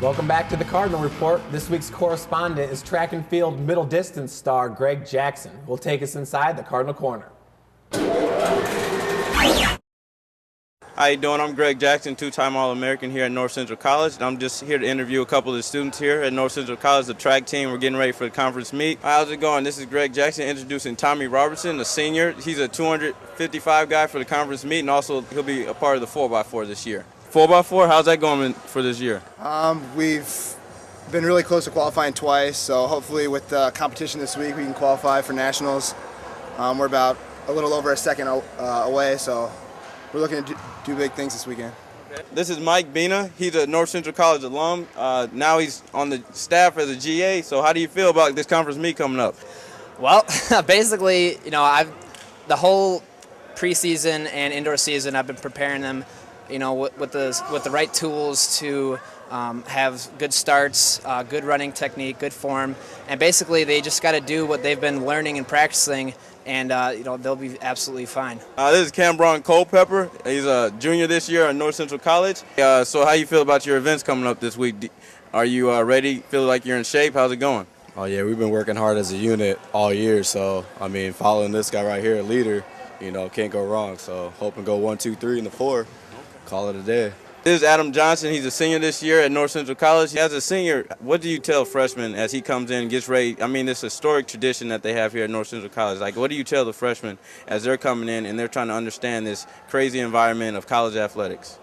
Welcome back to the Cardinal Report. This week's correspondent is track and field middle distance star Greg Jackson, who will take us inside the Cardinal Corner. How you doing? I'm Greg Jackson, two-time All-American here at North Central College. And I'm just here to interview a couple of the students here at North Central College, the track team. We're getting ready for the conference meet. How's it going? This is Greg Jackson introducing Tommy Robertson, a senior. He's a 255 guy for the conference meet, and also he'll be a part of the 4x4 this year. 4x4, how's that going for this year? We've been really close to qualifying twice, so hopefully with the competition this week we can qualify for nationals. We're about a little over a second away, so we're looking to do big things this weekend. This is Mike Bina. He's a North Central College alum. Now he's on the staff as a GA, so how do you feel about this conference meet coming up? Well, basically, the whole preseason and indoor season, I've been preparing them with the right tools to have good starts, good running technique, good form, and basically they just got to do what they've been learning and practicing, and they'll be absolutely fine. This is Cameron Culpepper. He's a junior this year at North Central College. So how you feel about your events coming up this week? Are you ready? Feel like you're in shape? How's it going? Oh yeah, we've been working hard as a unit all year. So I mean, following this guy right here, a leader, can't go wrong. So hoping to go 1, 2, 3 in the 4. Call it a day. This is Adam Johnson. He's a senior this year at North Central College. As a senior, what do you tell freshmen as he comes in and gets ready? I mean, this historic tradition that they have here at North Central College. Like, what do you tell the freshmen as they're coming in and they're trying to understand this crazy environment of college athletics?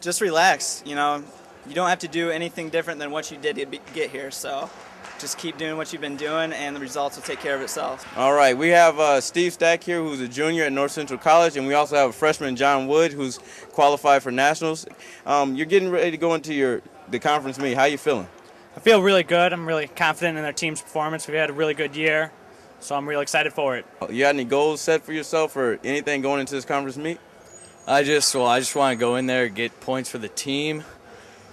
Just relax. You don't have to do anything different than what you did to get here. So just keep doing what you've been doing, and the results will take care of itself. All right, we have Steve Stack here, who's a junior at North Central College, and we also have a freshman, John Wood, who's qualified for nationals. You're getting ready to go into the conference meet. How you feeling? I feel really good. I'm really confident in our team's performance. We've had a really good year, so I'm really excited for it. You got any goals set for yourself or anything going into this conference meet? I just want to go in there, get points for the team,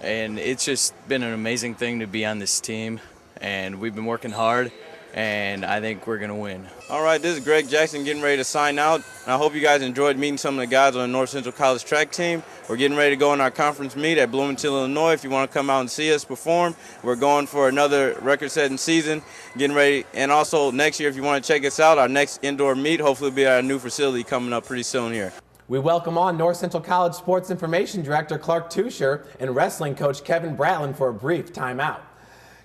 and it's just been an amazing thing to be on this team. And we've been working hard, and I think we're going to win. All right, this is Greg Jackson getting ready to sign out. And I hope you guys enjoyed meeting some of the guys on the North Central College track team. We're getting ready to go on our conference meet at Bloomington, Illinois. If you want to come out and see us perform, we're going for another record-setting season, getting ready. And also next year, if you want to check us out, our next indoor meet hopefully will be at our new facility coming up pretty soon here. We welcome on North Central College Sports Information Director Clark Teuscher and wrestling coach Kevin Bratland for a brief timeout.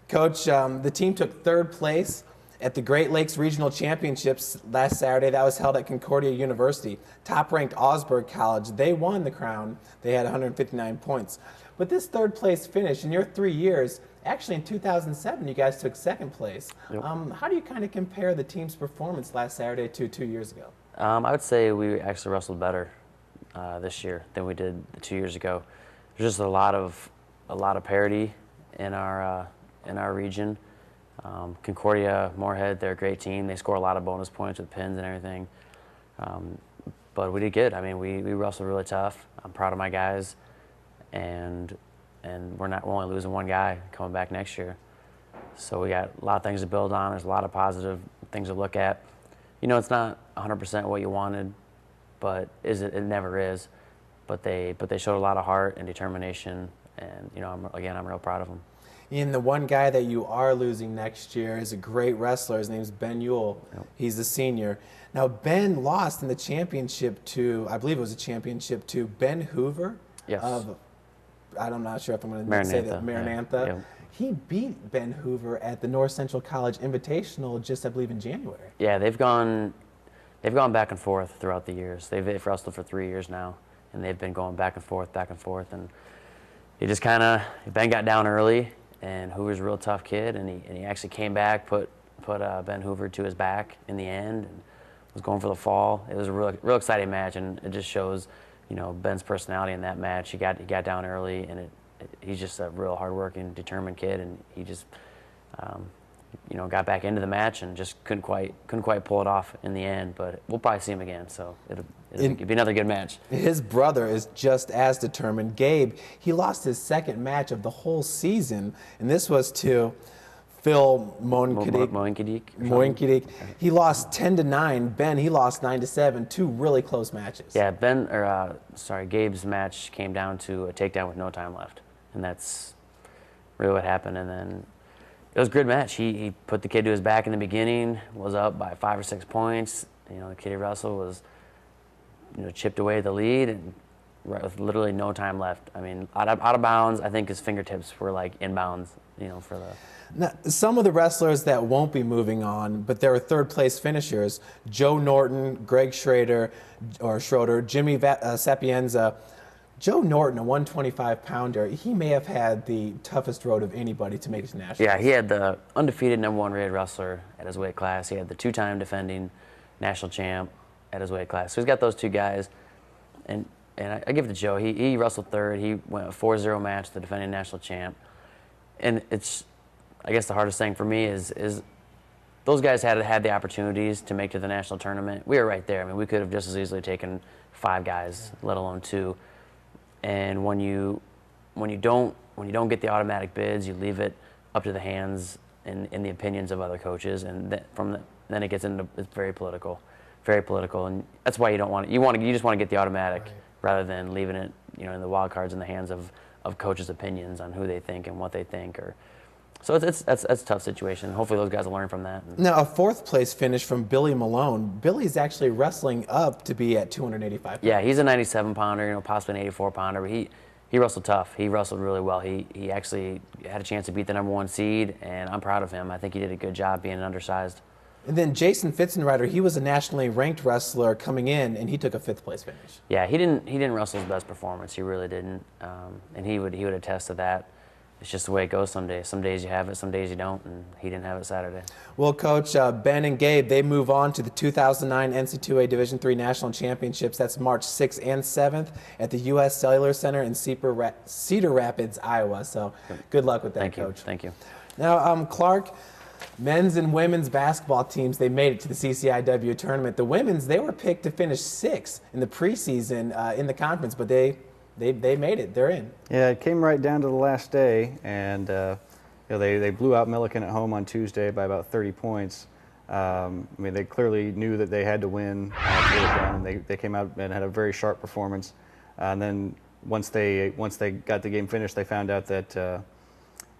Coach, the team took third place at the Great Lakes Regional Championships last Saturday. That was held at Concordia University. Top-ranked Augsburg College, they won the crown. They had 159 points. But this third-place finish, in your 3 years, actually in 2007, you guys took second place. Yep. How do you kind of compare the team's performance last Saturday to 2 years ago? I would say we actually wrestled better this year than we did 2 years ago. There's just a lot of parity in our region. Concordia, Moorhead, they're a great team. They score a lot of bonus points with pins and everything. But we did good. I mean, we wrestled really tough. I'm proud of my guys, and we're only losing one guy coming back next year. So we got a lot of things to build on. There's a lot of positive things to look at. It's not 100% what you wanted, but it never is. But they showed a lot of heart and determination, and I'm real proud of them. And the one guy that you are losing next year is a great wrestler. His name's Ben Ewell. Yep. He's a senior. Now, Ben lost in the championship to, I believe it was a championship to Ben Hoover. Yes. I'm not sure if I'm going to say that. Maranatha. Yeah. Yep. He beat Ben Hoover at the North Central College Invitational just, I believe, in January. Yeah, they've gone back and forth throughout the years. They've wrestled for 3 years now, and they've been going back and forth, and he just Ben got down early. And Hoover's a real tough kid, and he actually came back, put Ben Hoover to his back in the end, and was going for the fall. It was a real exciting match, and it just shows, Ben's personality in that match. He got down early, and he's just a real hardworking, determined kid, and he just, got back into the match and just couldn't quite pull it off in the end. But we'll probably see him again, so it'll be another good match. His brother is just as determined. Gabe, he lost his second match of the whole season, and this was to Phil Moinkidik. He lost 10-9. Ben, he lost 9-7. 2 really close matches. Yeah, Gabe's match came down to a takedown with no time left, and that's really what happened. And then it was a good match. He put the kid to his back in the beginning, was up by 5 or 6 points. The kid Russell was, chipped away the lead, and with literally no time left. I mean, out of bounds, I think his fingertips were like inbounds, for the. Now, some of the wrestlers that won't be moving on, but there were third-place finishers: Joe Norton, Greg Schroeder, Jimmy Sapienza. Joe Norton, a 125-pounder, he may have had the toughest road of anybody to make it to nationals. Yeah, he had the undefeated #1 rated wrestler at his weight class. He had the 2-time defending national champ at his weight class. So he's got those two guys, and I give it to Joe. He wrestled third. He went a 4-0 match, the defending national champ. And it's, I guess the hardest thing for me is those guys had the opportunities to make to the national tournament. We were right there. I mean, we could have just as easily taken 5 guys, let alone 2. And when you don't get the automatic bids, you leave it up to the hands and the opinions of other coaches, and then it gets into, it's very political, and that's why you don't want it. You just want to get the automatic, right, rather than leaving it in the wild cards in the hands of coaches' opinions on who they think and what they think. So that's a tough situation. Hopefully those guys will learn from that. Now, a 4th-place finish from Billy Malone. Billy's actually wrestling up to be at 285 pounds. Yeah, he's a 97-pounder, possibly an 84-pounder, but he wrestled tough. He wrestled really well. He actually had a chance to beat the #1 seed, and I'm proud of him. I think he did a good job being undersized. And then Jason Fitzenreiter, he was a nationally ranked wrestler coming in, and he took a 5th-place finish. Yeah, he didn't wrestle his best performance. He really didn't, and he would attest to that. It's just the way it goes some days. Some days you have it, some days you don't, and he didn't have it Saturday. Well, Coach, Ben and Gabe, they move on to the 2009 NC2A Division III National Championships. That's March 6th and 7th at the U.S. Cellular Center in Cedar Rapids, Iowa. So good luck with that, Coach. Thank you. Now, Clark, men's and women's basketball teams, they made it to the CCIW tournament. The women's, they were picked to finish 6th in the preseason in the conference, but they made it. They're in. Yeah, it came right down to the last day, and they blew out Milliken at home on Tuesday by about 30 points. I mean, they clearly knew that they had to win to get it done, and they came out and had a very sharp performance. And then once they got the game finished, they found out that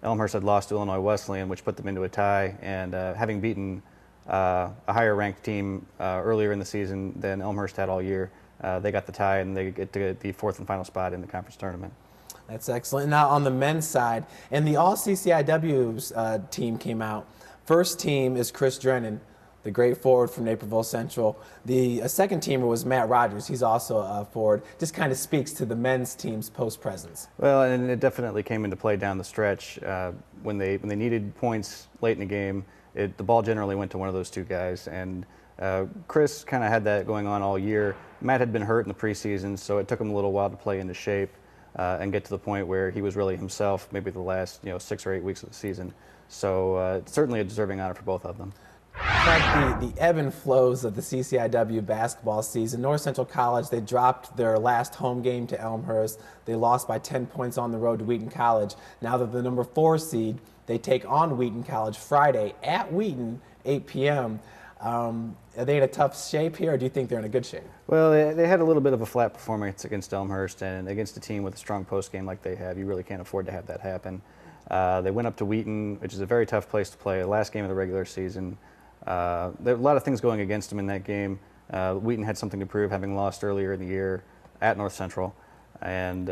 Elmhurst had lost to Illinois Wesleyan, which put them into a tie. And having beaten a higher-ranked team earlier in the season than Elmhurst had all year, they got the tie, and they get to the 4th and final spot in the conference tournament. That's excellent. Now on the men's side, and the All-CCIW's team came out. First team is Chris Drennan, the great forward from Naperville Central. The second teamer was Matt Rogers. He's also a forward. Just kind of speaks to the men's team's post presence. Well, and it definitely came into play down the stretch. When they needed points late in the game, the ball generally went to one of those two guys. And Chris kind of had that going on all year. Matt had been hurt in the preseason, so it took him a little while to play into shape and get to the point where he was really himself, maybe the last 6 or 8 weeks of the season. So certainly a deserving honor for both of them. Like the ebb and flows of the CCIW basketball season. North Central College, they dropped their last home game to Elmhurst. They lost by 10 points on the road to Wheaton College. Now they're the number 4 seed. They take on Wheaton College Friday at Wheaton, 8 p.m. Are they in a tough shape here, or do you think they're in a good shape? Well, they had a little bit of a flat performance against Elmhurst, and against a team with a strong post game like they have, you really can't afford to have that happen. They went up to Wheaton, which is a very tough place to play, the last game of the regular season. There were a lot of things going against them in that game. Wheaton had something to prove, having lost earlier in the year at North Central, and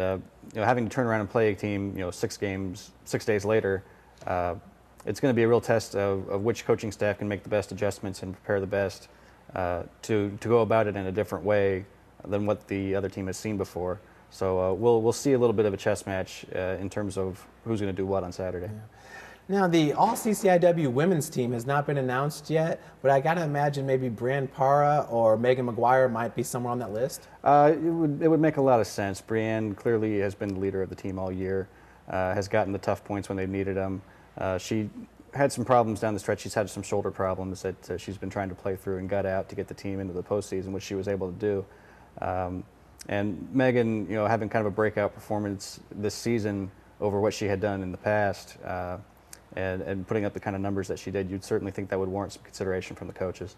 having to turn around and play a team 6 days later. It's going to be a real test of which coaching staff can make the best adjustments and prepare the best to go about it in a different way than what the other team has seen before. So we'll see a little bit of a chess match in terms of who's going to do what on Saturday. Yeah. Now, the All-CCIW women's team has not been announced yet, but I got to imagine maybe Brianne Parra or Megan McGuire might be somewhere on that list. It would make a lot of sense. Brianne clearly has been the leader of the team all year, has gotten the tough points when they've needed them. She had some problems down the stretch. She's had some shoulder problems that she's been trying to play through and gut out to get the team into the postseason, which she was able to do. And Megan, having kind of a breakout performance this season over what she had done in the past, and putting up the kind of numbers that she did, you'd certainly think that would warrant some consideration from the coaches.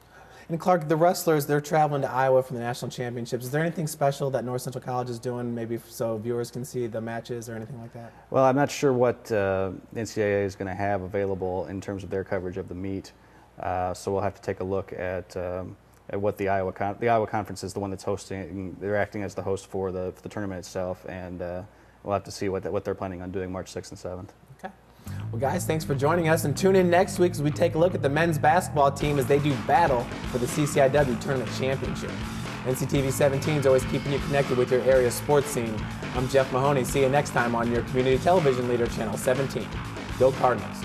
And Clark, the wrestlers, they're traveling to Iowa for the national championships. Is there anything special that North Central College is doing, maybe so viewers can see the matches or anything like that? Well, I'm not sure what NCAA is going to have available in terms of their coverage of the meet. So we'll have to take a look at what the Iowa Conference is the one that's hosting. They're acting as the host for the tournament itself, and we'll have to see what they're planning on doing March 6th and 7th. Okay. Well, guys, thanks for joining us, and tune in next week as we take a look at the men's basketball team as they do battle for the CCIW Tournament Championship. NCTV 17 is always keeping you connected with your area sports scene. I'm Jeff Mahoney. See you next time on your community television leader, Channel 17. Go Cardinals.